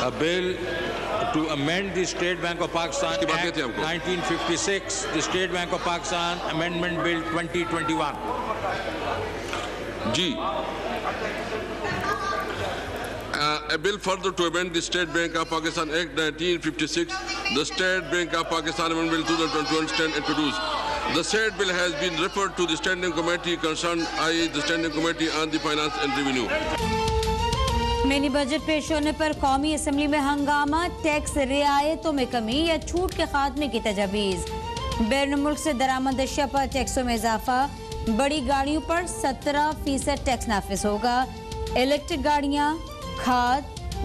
A bill to amend the State Bank of Pakistan Act 1956, the State Bank of Pakistan Amendment Bill 2021. जी, a bill further to amend the State Bank of Pakistan Act 1956, the State Bank of Pakistan Amendment Bill 2021 stand introduced. The said bill has been referred to the Standing Committee concerned, i.e. the Standing Committee on the Finance and Revenue. Mini budget पेश होने पर कौमी assembly में हंगामा, tax रियायतों में कमी या छूट के खात्मे की तजवीज़। बैरून मुल्क से दरामद अशिया पर टैक्सों में इजाफा, बड़ी गाड़ियों पर 17% टैक्स नाफिज होगा। इलेक्ट्रिक गाड़ियाँ, खाद,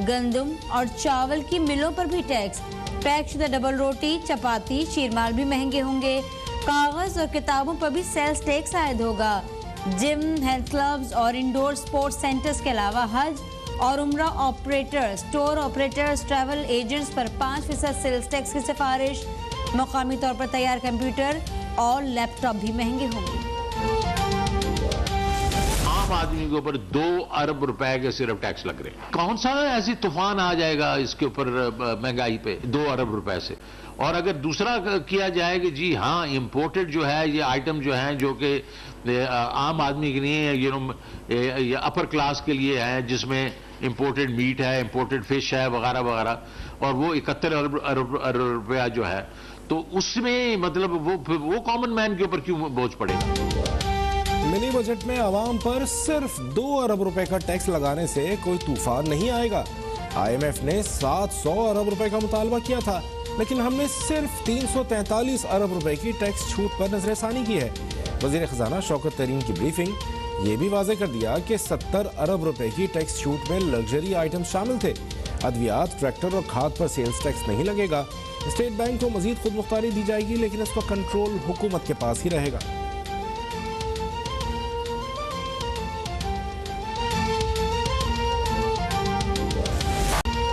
गंदम और चावल की मिलों पर भी टैक्स। पैक शुदा डबल रोटी, चपाती, शीरमाल भी महंगे होंगे। कागज और किताबों पर भी सेल्स टैक्स आयद होगा। जिम, हेल्थ क्लब्स और इंडोर स्पोर्ट्स सेंटर्स के अलावा हज और उम्रा operators, tour operators, travel agents पर 5% सेल्स टैक्स की सिफारिश। मकामी तौर पर तैयार कंप्यूटर और लैपटॉप भी महंगे होंगे। आम आदमी के ऊपर 2 अरब रुपए के सिर्फ टैक्स लग रहे हैं। कौन सा ऐसी तूफान आ जाएगा इसके ऊपर महंगाई पे 2 अरब रुपए से। और अगर दूसरा किया जाए कि जी हाँ, इंपोर्टेड जो है ये आइटम जो हैं जो कि आम आदमी के लिए ये अपर क्लास के लिए है, जिसमें इंपोर्टेड मीट है, इंपोर्टेड फिश है वगैरह वगैरह, और वो 71 अरब रुपया जो है, तो उसमें मतलब वो कॉमन मैन के ऊपर क्यों बोझ पड़ेगा। मिनी बजट में आवाम पर सिर्फ 2 अरब रुपए का टैक्स लगाने से कोई तूफान नहीं आएगा। IMF ने 700 अरब रुपए का मुतालबा किया था, लेकिन हमने सिर्फ 343 अरब रुपए की टैक्स छूट पर नजरसानी की है। वजीर खजाना शौकत तरीन की ब्रीफिंग ये भी वाज़ेह कर दिया कि 70 अरब रुपए की टैक्स छूट में लग्जरी आइटम शामिल थे। अद्वियात, ट्रैक्टर और खाद पर सेल्स टैक्स नहीं लगेगा। स्टेट बैंक को मजीद खुद मुख्तारी दी जाएगी, लेकिन इसका कंट्रोल हुकूमत के पास ही रहेगा।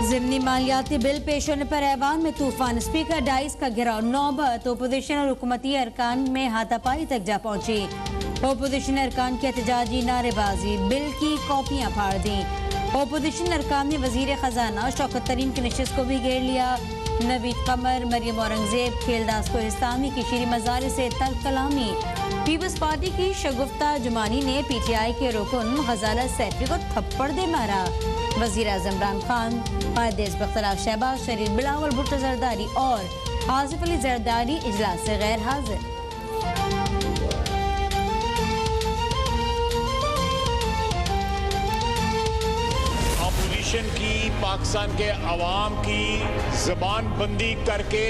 ज़िमनी मालियाती बिल पेश होने पर ऐवान में तूफान, स्पीकर डाइस का घेराव, नौबत अपोजिशन और हुकूमती अरकान में हाथापाई तक जा पहुंची। अपोजिशन अरकान की एहतजाजी नारेबाजी, बिल की कॉपियां फाड़ दी। अपोजिशन अरकान ने वजीर खजाना शौकत तरीन की नशिस्त को भी घेर लिया। नवीद कमर, मरियम औरंगजेब, खेलदास कोहिस्तानी की शीरी मजारी से तल्ख कलामी। पीपल्स पार्टी की शगुफ्ता जुमानी ने PTI के रुकन गजाला सैफी को थप्पड़ दे मारा। वजीर आज़म इमरान खान, कायद बख्तलाफ शहबाज शरीफ, बिलावल भुट्टो जरदारी और आसिफ अली जरदारी इजलास से गैर हाजिर। अपोजिशन की, पाकिस्तान के अवाम की ज़बान बंदी करके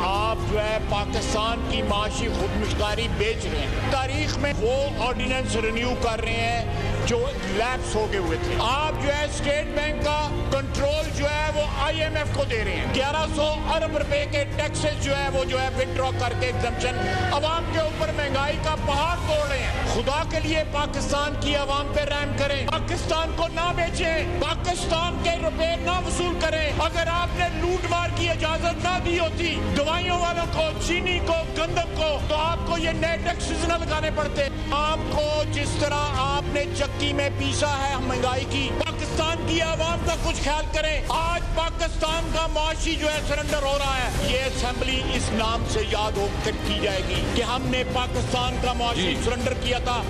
आप जो है पाकिस्तान की माशी खुदमुख्तारी बेच रहे हैं। तारीख में वो ऑर्डिनेंस रिन्यू कर रहे हैं जो लैप्स हो गए हुए थे। आप जो है स्टेट बैंक का कंट्रोल जो है वो IMF को दे रहे हैं। 1100 अरब रुपए के टैक्सेस जो है वो जो है विड्रॉ करके एग्जम्पशन अवाम के ऊपर महंगाई का पहाड़ तोड़ रहे हैं। खुदा के लिए पाकिस्तान की अवाम पे रहम करें, पाकिस्तान को ना बेचें, पाकिस्तान के रुपए ना वसूल करें। अगर आपने लूट मार की इजाजत ना दी होती दवाइयों वालों को, चीनी को, गंदम को, तो आपको ये नए टैक्सेस न लगाने पड़ते। आपको जिस तरह आपने चक्की में पीसा है महंगाई की, पाकिस्तान की आवाम का कुछ ख्याल करें। आज पाकिस्तान का माशी जो है सरेंडर हो रहा है। ये असेंबली इस नाम से याद होकर की जाएगी कि हमने पाकिस्तान का माशी सरेंडर किया था।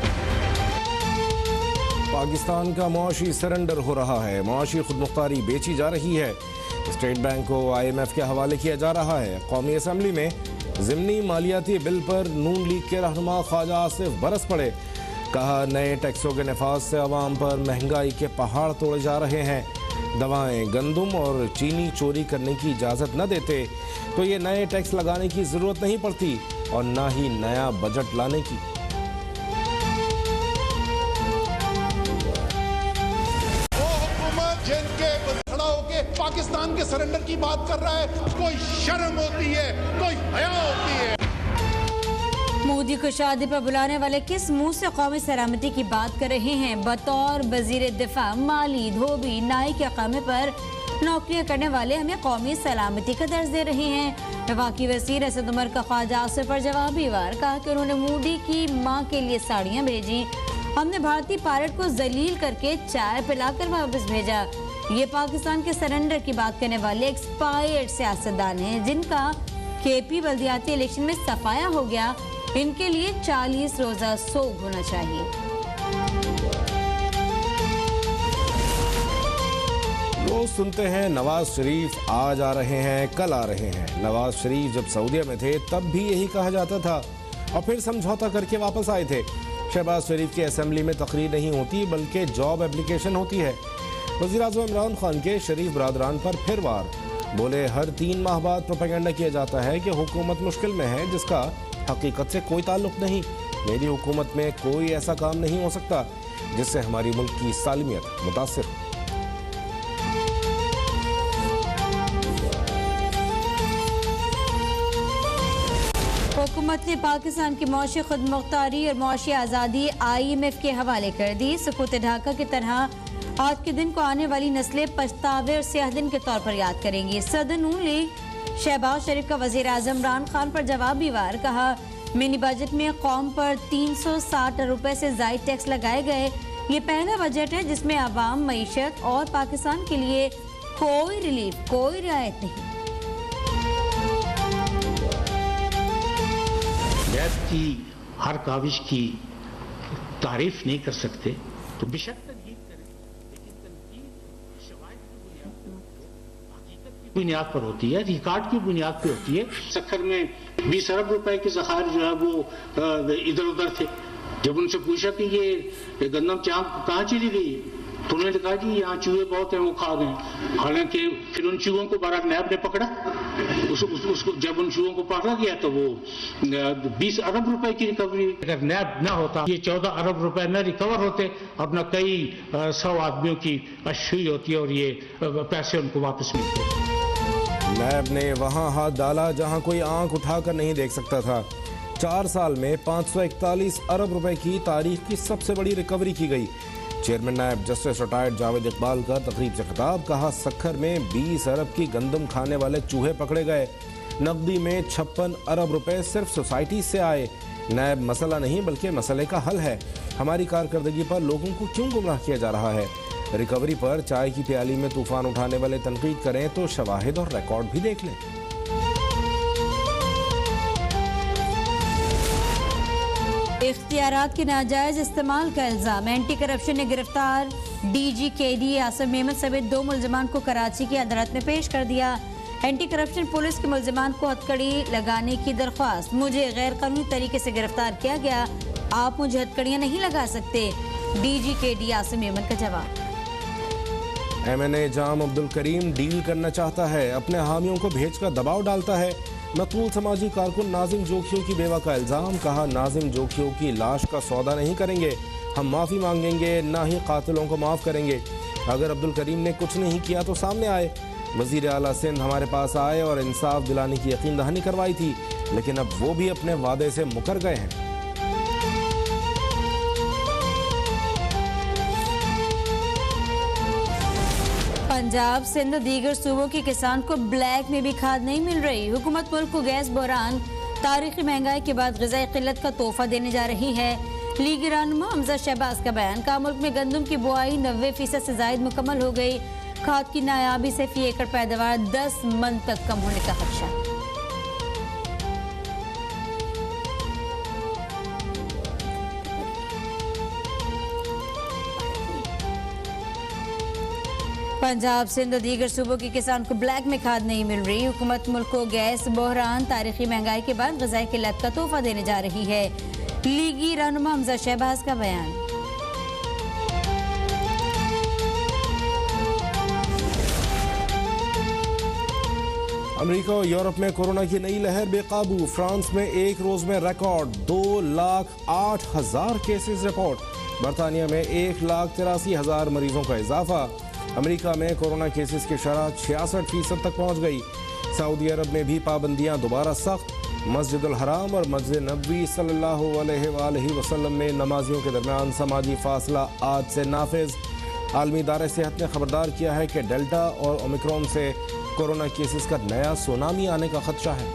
पाकिस्तान का मुआशी सरेंडर हो रहा है, मुआशी खुदमुख्तारी बेची जा रही है। स्टेट बैंक को IMF के हवाले किया जा रहा है। कौमी असम्बली में ज़िमनी मालियाती बिल पर नून लीग के रहनुमा ख्वाजा आसिफ बरस पड़े। कहा, नए टैक्सों के नफाज से अवाम पर महंगाई के पहाड़ तोड़े जा रहे हैं। दवाएं, गंदम और चीनी चोरी करने की इजाज़त न देते तो ये नए टैक्स लगाने की ज़रूरत नहीं पड़ती और ना ही नया बजट लाने की। पाकिस्तान के सरेंडर की बात कर रहा है, कोई शर्म होती है, कोई हया होती है। मोदी को शादी पर बुलाने वाले किस मुंह से कौमी सलामती की बात कर रहे हैं। बतौर वजीर दिफा, माली, धोबी, नाई के अकामे पर नौकरियां करने वाले हमें कौमी सलामती का दर्ज दे रहे हैं। वफाकी वज़ीर असद उमर का ख्वाजा आसिफ पर जवाबी वार, कहा कि उन्होंने मोदी की माँ के लिए साड़ियाँ भेजी। हमने भारतीय पायलट को जलील करके चाय पिलाकर वापस भेजा। ये पाकिस्तान के सरेंडर की बात करने वाले एक्सपायर्ड सियासतदान हैं जिनका केपी बल्दियाती इलेक्शन में सफाया हो गया। इनके लिए 40 रोजा सोग होना चाहिए। रोज सुनते हैं नवाज शरीफ आज आ रहे हैं, कल आ रहे हैं। नवाज शरीफ जब सऊदीया में थे तब भी यही कहा जाता था और फिर समझौता करके वापस आए थे। शहबाज शरीफ की असेंबली में तकरीर नहीं होती बल्कि जॉब एप्लीकेशन होती है। वज़ीर-ए-आज़म इमरान खान के शरीफ बरादरान पर फिर वार, बोले हर 3 माह बाद प्रोपेगेंडा किया जाता है कि हुकूमत मुश्किल में है जिसका हकीकत से कोई ताल्लुक नहीं। मेरी हुकूमत में कोई ऐसा काम नहीं हो सकता जिससे हमारी मुल्क की सालमियत मुतासिर हो। हुकूमत ने पाकिस्तान की मौशी खुदमुख्तारी और मौशी आज़ादी IMF के हवाले कर दी। सुकूत ढाका की तरह आज के दिन को आने वाली नस्लें पछतावे और स्याह दिन के तौर पर याद करेंगी। सदर नून लीग शहबाज शरीफ का वज़ीर आज़म इमरान खान पर जवाबी वार, कहा मिनी बजट में कौम पर 360 अरब रुपए से ज़ायद टैक्स लगाए गए। ये पहला बजट है जिसमें आवाम, मईशत और पाकिस्तान के लिए कोई रिलीफ, कोई रियायत नहीं। बैत की हर काविश की तारीफ नहीं कर सकते तो बेशक तनकीद करें, लेकिन तनकीद शवाहिद की बुनियाद पर, हकीकत की बुनियाद पर होती है, रिकॉर्ड की बुनियाद पर होती है। सखर में 20 अरब रुपए के ज़खायर जो है वो इधर उधर थे। जब उनसे पूछा कि ये गंदम चाँप कहाँ चली गई तो उन्होंने कहा कि यहाँ चूहे बहुत हैं, वो खा गए। हालांकि फिर उन चूहों को बाराक नैब ने पकड़ा। उसको जब उन चूहों को पकड़ा गया तो वो 20 अरब रुपए की रिकवरी। अगर नैब ना होता ये 14 अरब रुपए न रिकवर होते, अपना कई 100 आदमियों की अशुई होती है और ये पैसे उनको वापस मिलते। नैब ने वहां हाथ डाला जहां कोई आंख उठाकर नहीं देख सकता था। 4 साल में 541 अरब रुपए की तारीख की सबसे बड़ी रिकवरी की गई। चेयरमैन नायब जस्टिस रिटायर्ड जावेद इकबाल का तकरीब से खिताब, कहा सखर में 20 अरब की गंदम खाने वाले चूहे पकड़े गए। नकदी में 56 अरब रुपए सिर्फ सोसाइटी से आए। नायब मसला नहीं बल्कि मसले का हल है। हमारी कारकर्दगी पर लोगों को क्यों गुमराह किया जा रहा है? रिकवरी पर चाय की प्याली में तूफान उठाने वाले तनकीद करें तो शवाहिद और रिकॉर्ड भी देख लें। इख्तियारात के नाजायज इस्तेमाल का इल्जाम, एंटी करप्शन ने गिरफ्तार DG KD आसिम मेमन समेत 2 मुलजमान को कराची की अदालत में पेश कर दिया। एंटी करप्शन पुलिस के मुलजमान को हथकड़ी लगाने की दरख्वास्त, मुझे गैर कानूनी तरीके से गिरफ्तार किया गया, आप मुझे हथकड़ियां नहीं लगा सकते। DG KD आसिम मेमन का जवाब। MNA जाम अब्दुल करीम डील करना चाहता है, अपने हामियों को भेजकर दबाव डालता है। मकबूल समाजी कारकुन नाजिम जोखियों की बेवा का इल्ज़ाम, कहा नाजिम जोखियों की लाश का सौदा नहीं करेंगे, हम माफ़ी मांगेंगे, ना ही कातिलों को माफ़ करेंगे। अगर अब्दुल करीम ने कुछ नहीं किया तो सामने आए। वज़ीर आला सिंध हमारे पास आए और इंसाफ दिलाने की यकीन दहानी करवाई थी, लेकिन अब वो भी अपने वादे से मुकर गए हैं। पंजाब, सिंध, दीगर सूबों के किसान को ब्लैक में भी खाद नहीं मिल रही। हुकूमत मुल्क को गैस बहरान, तारीखी महंगाई के बाद ग़िज़ाई क़िल्लत का तोहफा देने जा रही है। लीगी रहनुमा हमजा शहबाज का बयान, कहा मुल्क में गंदम की बुआई 90% से ज़ायद मुकम्मल हो गई। खाद की नायाबी से फी एकड़ पैदावार 10 मन तक कम होने का खदशा। पंजाब, सिंध और दीगर सूबों के किसान को ब्लैक में खाद नहीं मिल रही। हुकूमत मुल्क को गैस बहरान, तारीखी महंगाई के बाद ग़िज़ाई क़िल्लत का तोहफा देने जा रही है। लीगी रहनुमा हमजा शहबाज का बयान। अमेरिका और यूरोप में कोरोना की नई लहर बेकाबू। फ्रांस में एक रोज में रिकॉर्ड 2,08,000 केसेस रिपोर्ट। बरतानिया में 1,83,000 मरीजों का इजाफा। अमेरिका में कोरोना केसेस की शरह 66% तक पहुंच गई। सऊदी अरब में भी पाबंदियां दोबारा सख्त। मस्जिद अल हराम और मस्जिद नबवी सल्लल्लाहु अलैहि वसल्लम में नमाजियों के दरमियान समाजी फासला आज से नाफिज। आलमी इदारे सेहत ने खबरदार किया है कि डेल्टा और ओमिक्रॉन से कोरोना केसेस का नया सुनामी आने का खदशा है।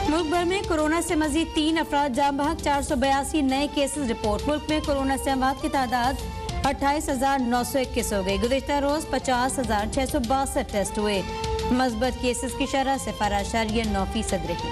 मुल्क भर श्रीनगर में कोरोना से मजीद 3 अफराद जान बहक, 482 नए केसेस रिपोर्ट। मुल्क में कोरोना से अमवात की तादाद 28,921 हो गई। गुज़िश्ता रोज 50,662 टेस्ट हुए। मस्बत केसेस की शरह 0.9% रही।